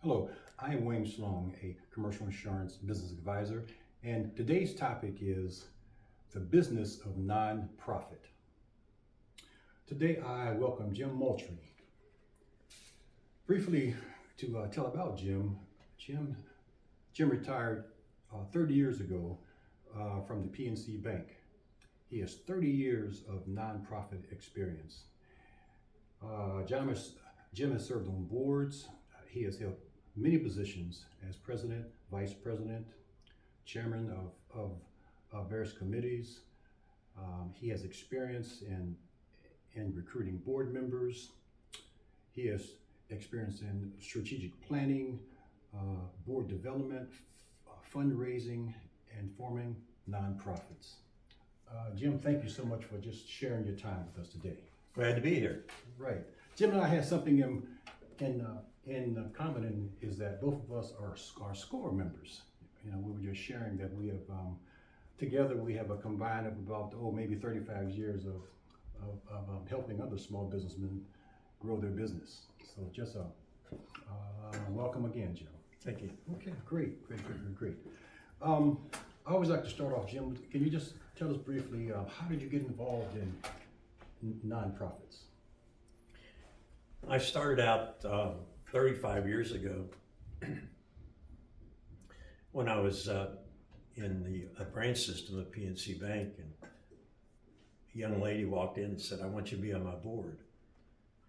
Hello, I am Wayne Sloan, a commercial insurance business advisor, and today's topic is the business of nonprofit. Today I welcome Jim Maltry. Briefly to tell about Jim retired 30 years ago from the PNC Bank. He has 30 years of nonprofit experience. Jim has served on boards. He has held many positions as president, vice president, chairman of various committees. He has experience in recruiting board members. He has experience in strategic planning, board development, fundraising, and forming nonprofits. Jim, thank you so much for just sharing your time with us today. Glad to be here. Right. Jim and I have something in common is that both of us are SCORE members. You know, we were just sharing that we have together we have a combined of about maybe 35 years of helping other small businessmen grow their business. So just welcome again, Jim. Thank you. Okay, great. I always like to start off, Jim. Can you just tell us briefly how did you get involved in nonprofits? I started out 35 years ago when I was in the branch system of PNC Bank, and a young lady walked in and said, "I want you to be on my board."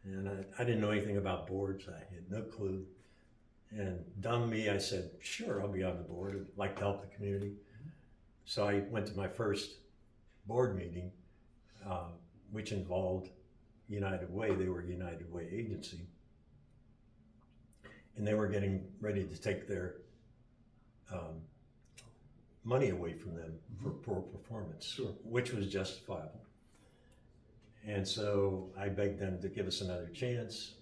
And I didn't know anything about boards. I had no clue. And dumb me, I said, "Sure, I'll be on the board. I'd like to help the community." So I went to my first board meeting, which involved United Way. They were a United Way agency, and they were getting ready to take their money away from them for poor performance, Sure. which was justifiable. And so I begged them to give us another chance.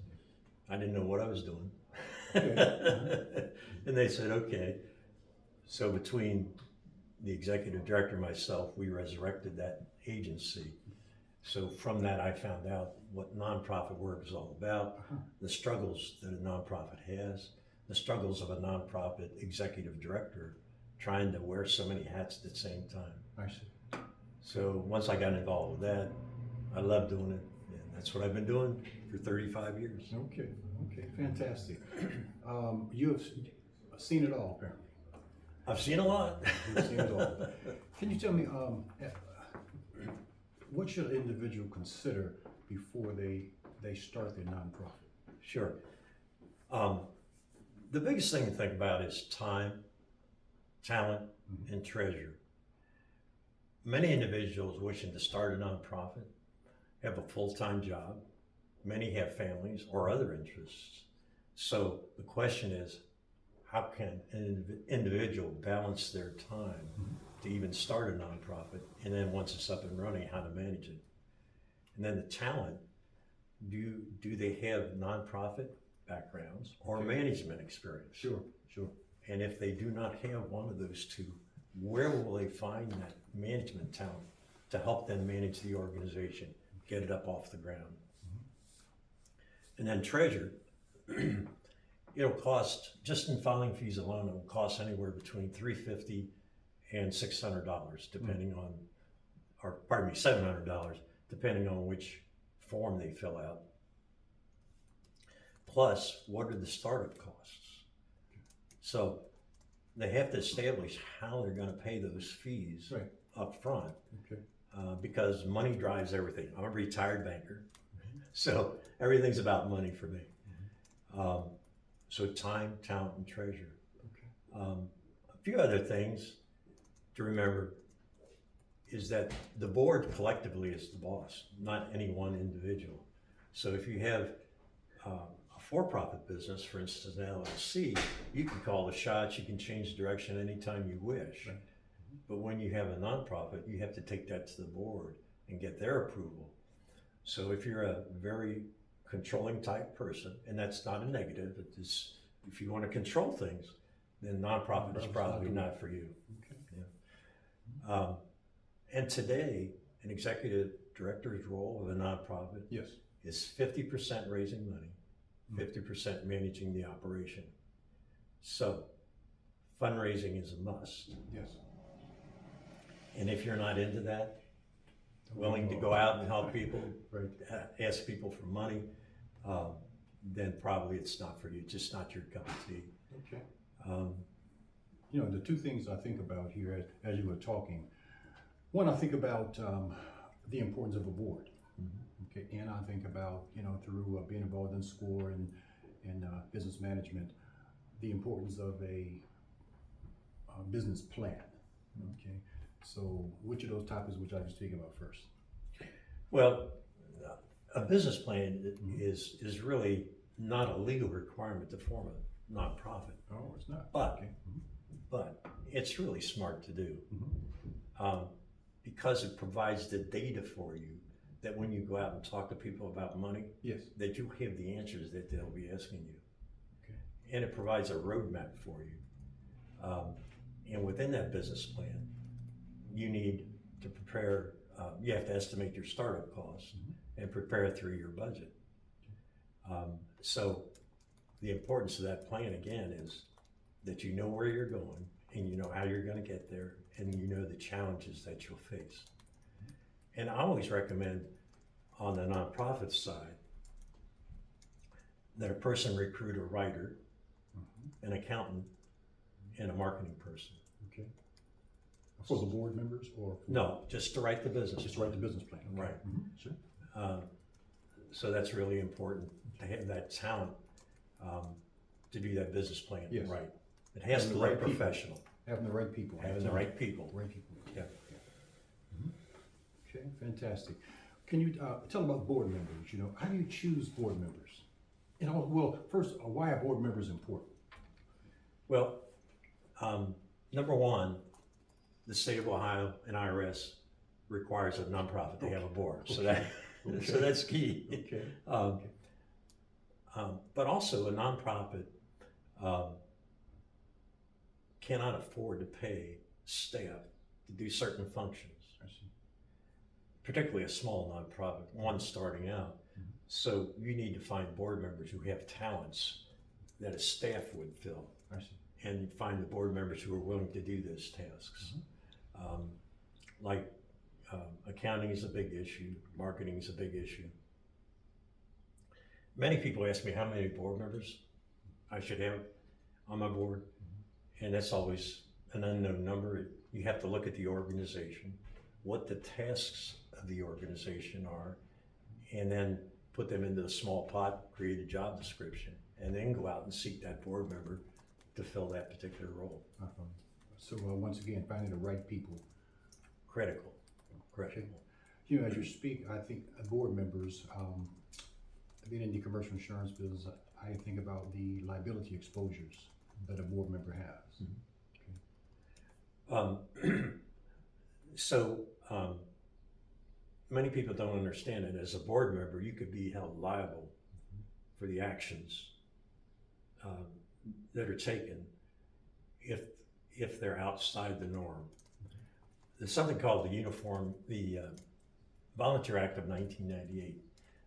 I didn't know what I was doing. Okay. And they said, okay. So between the executive director and myself, we resurrected that agency. So from that, I found out what nonprofit work is all about, the struggles that a nonprofit has, the struggles of a nonprofit executive director trying to wear so many hats at the same time. I see. So once I got involved with that, I love doing it, and that's what I've been doing for 35 years. Okay, fantastic. You have seen it all, apparently. I've seen a lot. You've seen it all. Can you tell me, what should an individual consider before they start their nonprofit? Sure. The biggest thing to think about is time, talent, and treasure. Many individuals wishing to start a nonprofit have a full-time job. Many have families or other interests. So the question is, how can an individual balance their time to even start a nonprofit, and then once it's up and running, how to manage it? And then the talent, do they have nonprofit backgrounds or management experience? Sure. And if they do not have one of those two, where will they find that management talent to help them manage the organization, get it up off the ground? And then treasure, it'll cost, just in filing fees alone, it'll cost anywhere between $350 and $600, depending on, or pardon me, $700, depending on which form they fill out. Plus, what are the startup costs? So they have to establish how they're going to pay those fees up front, because money drives everything. I'm a retired banker, so everything's about money for me. So time, talent, and treasure. A few other things to remember is that the board collectively is the boss, not any one individual. So if you have a for-profit business, for instance, an LLC, you can call the shots, you can change direction anytime you wish. But when you have a nonprofit, you have to take that to the board and get their approval. So if you're a very controlling type person, and that's not a negative, it is, if you want to control things, then nonprofit is probably not for you. And today, an executive director's role of a nonprofit is 50% raising money, 50% managing the operation. So fundraising is a must. Yes. And if you're not into that, willing to go out and help people, Right. ask people for money, then probably it's not for you. It's just not your cup of tea. Okay. Um, You know, the two things I think about here as you were talking, one, I think about the importance of a board. Okay, and I think about, you know, through being involved in SCORE and business management, the importance of a business plan. Okay, so which of those topics would I just speak about first? Well, a business plan is really not a legal requirement to form a nonprofit, Oh, it's not. but Okay. but it's really smart to do Mhm. because it provides the data for you that when you go out and talk to people about money, Yes. that you have the answers that they'll be asking you. Okay. And it provides a roadmap for you. And within that business plan, you need to prepare, you have to estimate your startup costs and prepare a 3-year budget. So the importance of that plan again is that you know where you're going and you know how you're going to get there and you know the challenges that you'll face. And I always recommend on the nonprofit side that a person recruit a writer, an accountant, and a marketing person. Okay. For the board members or? For No, just to write the business. Just write the business plan. Okay. Right. Sure. So that's really important to have that talent to do that business plan Yes. right. It has to Having be the right people. professional. Having the right people. Having the right people. Right people. Yeah. Okay, fantastic. Can you tell about board members? You know, how do you choose board members? You know, well, first, why are board members important? Well, number one, the state of Ohio and IRS requires a nonprofit to have a board. So that so that's key. Okay. But also a nonprofit cannot afford to pay staff to do certain functions, I see. particularly a small nonprofit, one starting out. So you need to find board members who have talents that a staff would fill, I see. and find the board members who are willing to do those tasks. Like accounting is a big issue, marketing is a big issue. Many people ask me how many board members I should have on my board, and that's always an unknown number. You have to look at the organization, what the tasks of the organization are, and then put them into a small pot, create a job description, and then go out and seek that board member to fill that particular role. So once again, finding the right people. Critical. You know, as you speak, I think board members, being in the commercial insurance business, I think about the liability exposures that a board member has. So many people don't understand it. As a board member, you could be held liable for the actions that are taken if they're outside the norm. There's something called the Volunteer Act of 1998.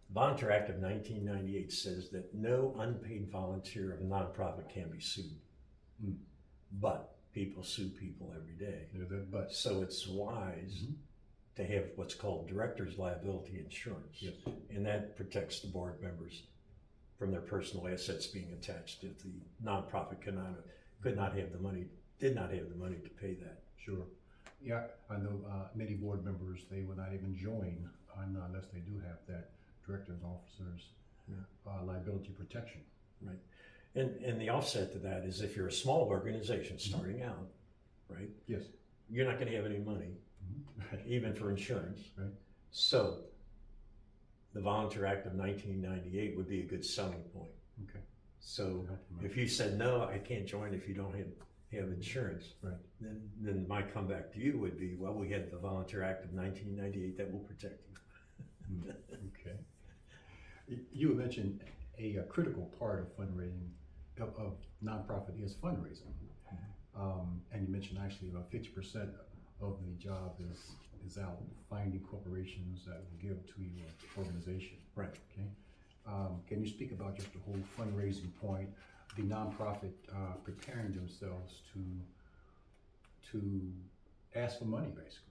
The Volunteer Act of 1998 says that no unpaid volunteer of a nonprofit can be sued. But people sue people every day. But So it's wise to have what's called director's liability insurance. Yes. And that protects the board members from their personal assets being attached if the nonprofit did not have the money to pay that. Sure. Yeah, I know many board members, they will not even join unless they do have that director's officer's liability protection. Right. And the offset to that is if you're a small organization starting out, right? Yes. You're not going to have any money, even for insurance. Right. So the Volunteer Act of 1998 would be a good selling point. Okay. So if you said, no, I can't join if you don't have insurance, Right. then my comeback to you would be, well, we had the Volunteer Act of 1998 that will protect you. Okay. You mentioned a critical part of fundraising, of nonprofit is fundraising. And you mentioned actually about 50% of the job is out finding corporations that will give to your organization. Right. Okay. Can you speak about just the whole fundraising point, the nonprofit preparing themselves to ask for money, basically?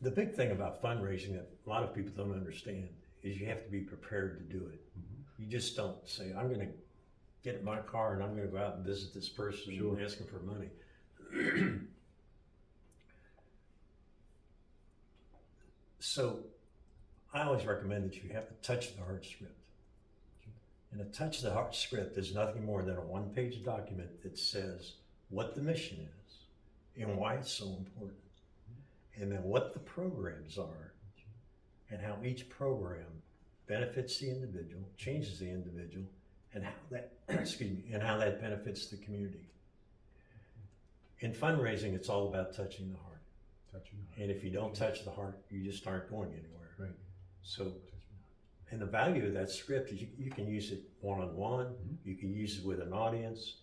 The big thing about fundraising that a lot of people don't understand is you have to be prepared to do it. Mm-hmm. You just don't say, I'm going to get in my car and I'm going to go out and visit this person Sure. and ask them for money. So I always recommend that you have to touch the heart script. And a touch the heart script is nothing more than a one-page document that says what the mission is and why it's so important. And then what the programs are and how each program benefits the individual, changes the individual, and how that, and how that benefits the community. In fundraising, it's all about touching the heart. Touching the heart. And if you don't touch the heart, you just aren't going anywhere. Right. So, and the value of that script is you can use it one-on-one, you can use it with an audience,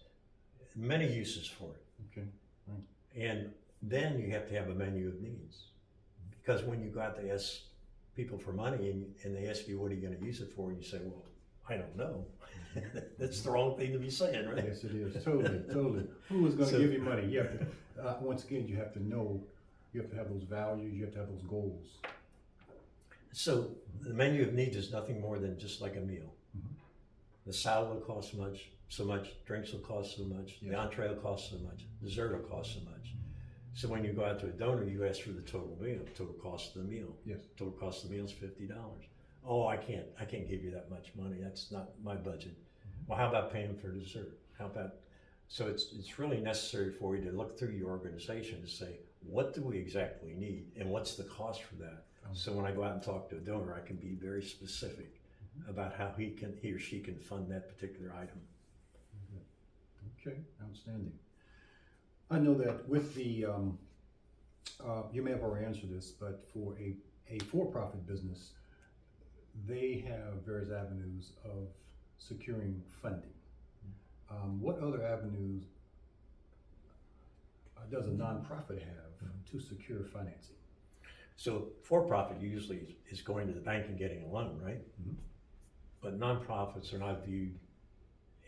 many uses for it. Okay. Right. And then you have to have a menu of needs. Because when you go out to ask people for money and they ask you, what are you going to use it for? And you say, well, I don't know. That's the wrong thing to be saying, right? Yes, it is. Totally. Who is going to give you money? You have to, once again, you have to know, you have to have those values, you have to have those goals. So the menu of needs is nothing more than just like a meal. Mm-hmm. The salad will cost so much, drinks will cost so much, Yes. the entree will cost so much, dessert will cost so much. So when you go out to a donor, you ask for the total meal, total cost of the meal. Yes. Total cost of the meal is $50. Oh, I can't give you that much money. That's not my budget. Mm-hmm. Well, how about paying for dessert? How about, so it's really necessary for you to look through your organization to say, what do we exactly need and what's the cost for that? So when I go out and talk to a donor, I can be very specific about how he or she can fund that particular item. Okay, outstanding. I know that with the, you may have already answered this, but for a for-profit business, they have various avenues of securing funding. What other avenues does a nonprofit have to secure financing? So for-profit usually is going to the bank and getting a loan, right? Mm-hmm. But nonprofits are not viewed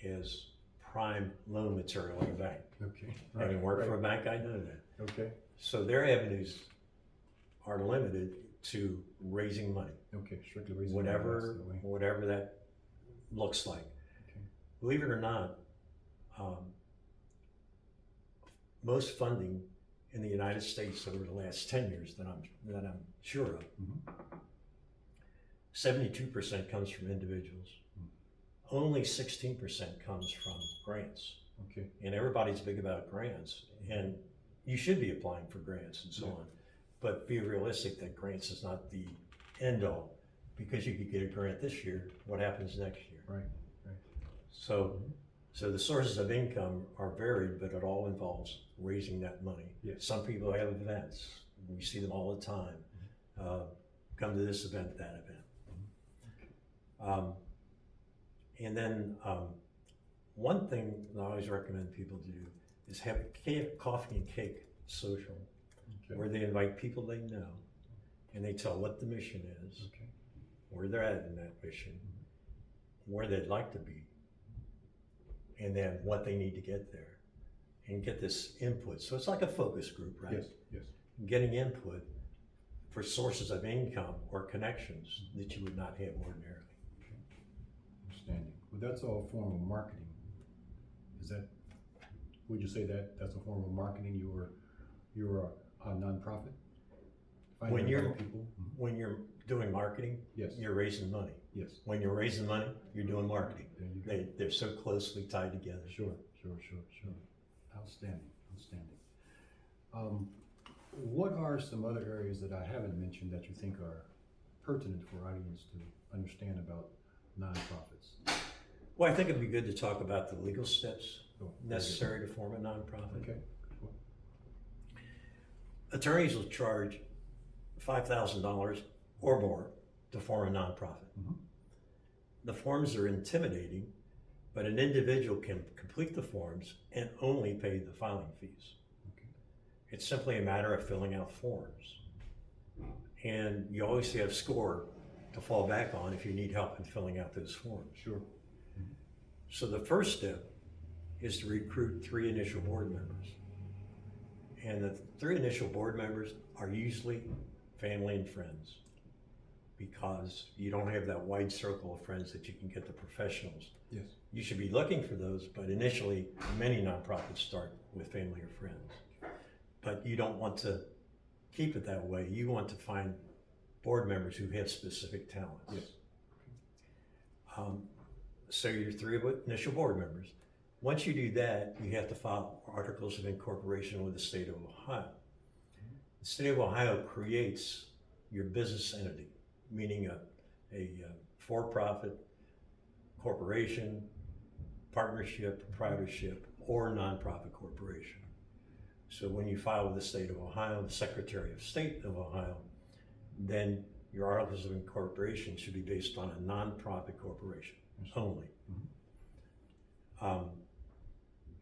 as prime loan material in a bank. Okay. Having worked for a bank, I know that. Okay. So their avenues are limited to raising money, Okay, strictly raising money, whatever that's the way. whatever that looks like. Okay. Believe it or not, most funding in the United States over the last 10 years that I'm sure of, Mm-hmm. 72% comes from individuals. Only 16% comes from grants. Okay. And everybody's big about grants, and you should be applying for grants and so Yeah. on. But be realistic that grants is not the end all, because you could get a grant this year. What happens next year? Right. So the sources of income are varied, but it all involves raising that money. Yes. Some people have events. We see them all the time. Come to this event, that event. And then one thing that I always recommend people to do is have a coffee and cake social, Okay. where they invite people they know and they tell what the mission is, Okay. where they're at in that mission, where they'd like to be, and then what they need to get there, and get this input. So it's like a focus group, right? Yes. Yes. Getting input for sources of income or connections that you would not have ordinarily. Understanding. Well, that's all a form of marketing. Is that? Would you say that that's a form of marketing? You're a nonprofit. Finding When you're people. Mm-hmm. when you're doing marketing, Yes. you're raising money. Yes. When you're raising money, you're doing marketing. There you go. They're so closely tied together. Sure. Outstanding. What are some other areas that I haven't mentioned that you think are pertinent for our audience to understand about nonprofits? Well, I think it'd be good to talk about the legal steps Oh, necessary to form a nonprofit. okay. Cool. Attorneys will charge $5,000 or more to form a nonprofit. Mm-hmm. The forms are intimidating, but an individual can complete the forms and only pay the filing fees. Okay. It's simply a matter of filling out forms. And you always have SCORE to fall back on if you need help in filling out those forms. Sure. So the first step is to recruit 3 initial board members. And the 3 initial board members are usually family and friends, because you don't have that wide circle of friends that you can get the professionals. Yes. You should be looking for those, but initially, many nonprofits start with family or friends. But you don't want to keep it that way. You want to find board members who have specific talents. Yes. So your 3 initial board members. Once you do that, you have to file articles of incorporation with the state of Ohio. The state of Ohio creates your business entity, meaning a for-profit corporation, partnership, proprietorship, or nonprofit corporation. So when you file with the state of Ohio, the Secretary of State of Ohio, then your articles of incorporation should be based on a nonprofit corporation only.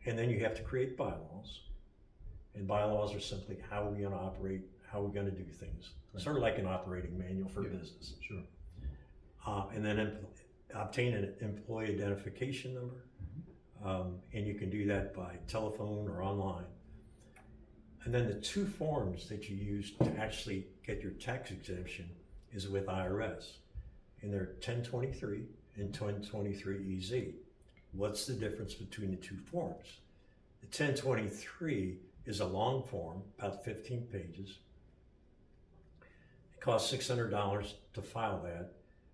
And then you have to create bylaws. And bylaws are simply how are we gonna operate, how are we gonna do things. Right. Sort of like an operating manual for business. Sure. And then obtain an employee identification number. And you can do that by telephone or online. And then the 2 forms that you use to actually get your tax exemption is with IRS. And they're 1023 and 1023 EZ. What's the difference between the 2 forms? The 1023 is a long form, about 15 pages. It costs $600 to file that,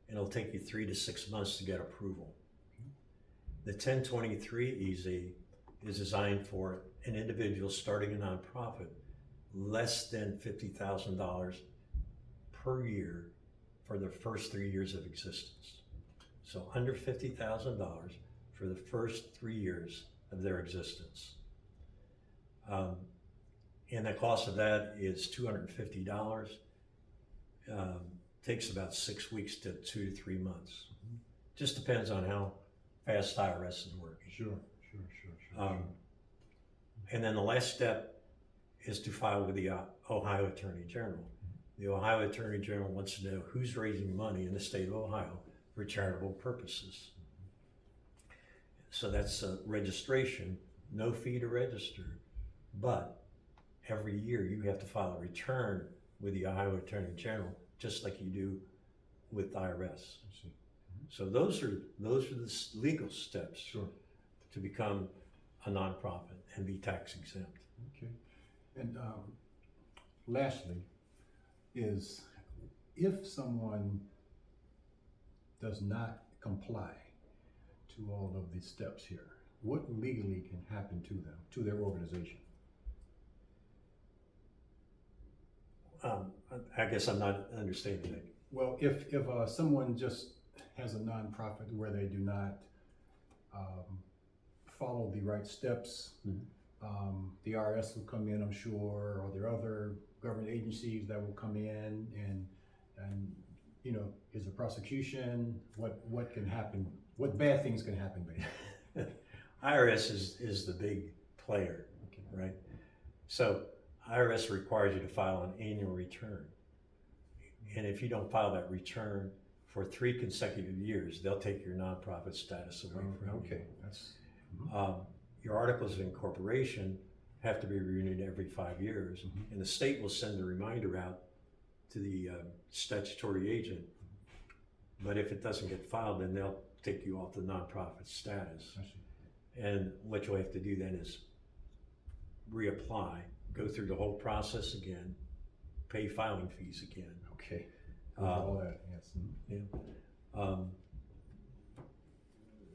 and it'll take you 3 to 6 months to get approval. The 1023 EZ is designed for an individual starting a nonprofit less than $50,000 per year for the first 3 years of existence. So under $50,000 for the first 3 years of their existence. And the cost of that is $250. Takes about 6 weeks to 2 to 3 months. Just depends on how fast IRS is working. Sure. And then the last step is to file with the Ohio Attorney General. The Ohio Attorney General wants to know who's raising money in the state of Ohio for charitable purposes. So that's a registration, no fee to register, but every year you have to file a return with the Ohio Attorney General, just like you do with IRS. I see. So those are the legal steps to become a nonprofit and be tax exempt. Okay. And lastly, is if someone does not comply to all of the steps here, what legally can happen to them, to their organization? I guess I'm not understanding that. Well, if someone just has a nonprofit where they do not follow the right steps, the IRS will come in, I'm sure, or there are other government agencies that will come in, and you know, is a prosecution? What can happen? What bad things can happen, basically? IRS is the big player, right? So IRS requires you to file an annual return. And if you don't file that return for 3 consecutive years, they'll take your nonprofit status away from you. Okay, that's your articles of incorporation have to be renewed every 5 years, and the state will send a reminder out to the statutory agent. But if it doesn't get filed, then they'll take you off the nonprofit status. I see. And what you'll have to do then is reapply, go through the whole process again, pay filing fees again. Okay. All that, yes. Yeah.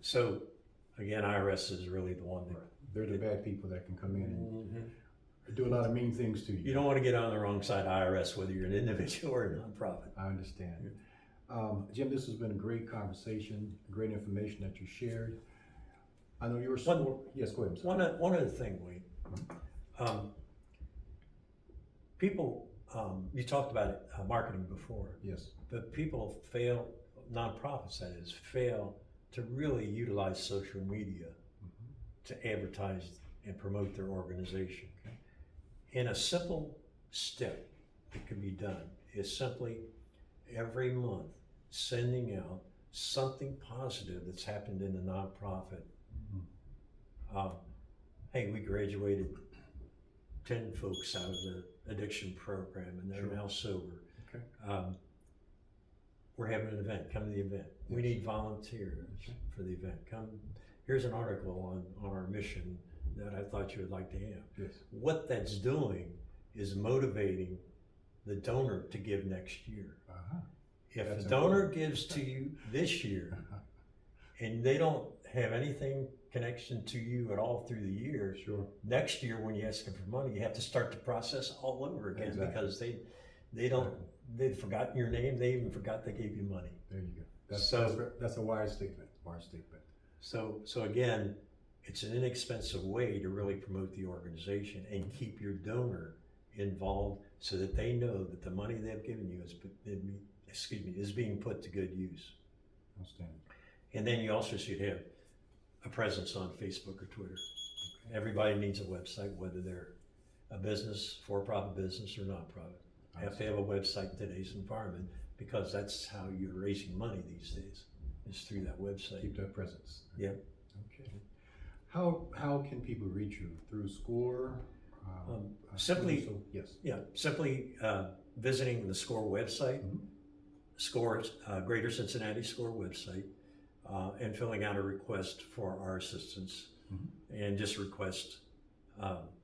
So again, IRS is really the one that They're the bad people that can come in and do a lot of mean things to you. you don't want to get on the wrong side of IRS, whether you're an individual or a nonprofit. I understand. Jim, this has been a great conversation, great information that you shared. I know you were yes, go ahead. One other thing, Wayne. People, you talked about it, marketing before. Yes. But people fail, nonprofits that is, fail to really utilize social media to advertise and promote their organization. Okay. And a simple step that can be done is simply every month sending out something positive that's happened in the nonprofit. Hey, we graduated 10 folks out of the addiction program and they're now sober. Okay. We're having an event, come to the event. We need volunteers for the event. Come, here's an article on our mission that I thought you would like to have. Yes. What that's doing is motivating the donor to give next year. If That's the donor gives to you this year and they don't have anything connection to you at all through the year, Sure. next year when you ask them for money, you have to start the process all over again. Exactly. Because they've forgotten your name, they even forgot they gave you money. There you go. So- That's a wise statement. Wise statement. So again, it's an inexpensive way to really promote the organization and keep your donor involved so that they know that the money they've given you is being put to good use. Outstanding. And then you also should have a presence on Facebook or Twitter. Everybody needs a website, whether they're a business, for-profit business or not-profit. Have to have a website in today's environment because that's how you're raising money these days, is through that website. Keep that presence. Yeah. Okay. How can people reach you? Through SCORE? Simply- Yes. Yeah, simply visiting the SCORE website, SCORE's Greater Cincinnati SCORE website, and filling out a request for our assistance, and just request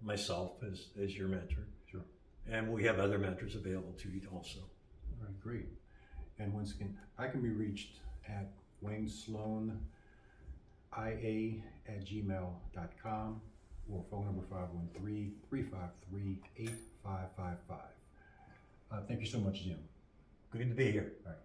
myself as your mentor. Sure. And we have other mentors available to you also. All right, great. And once again, I can be reached at Wayne Sloan ia@gmail.com or phone number 513-353-8555. Thank you so much, Jim. Good to be here. All right.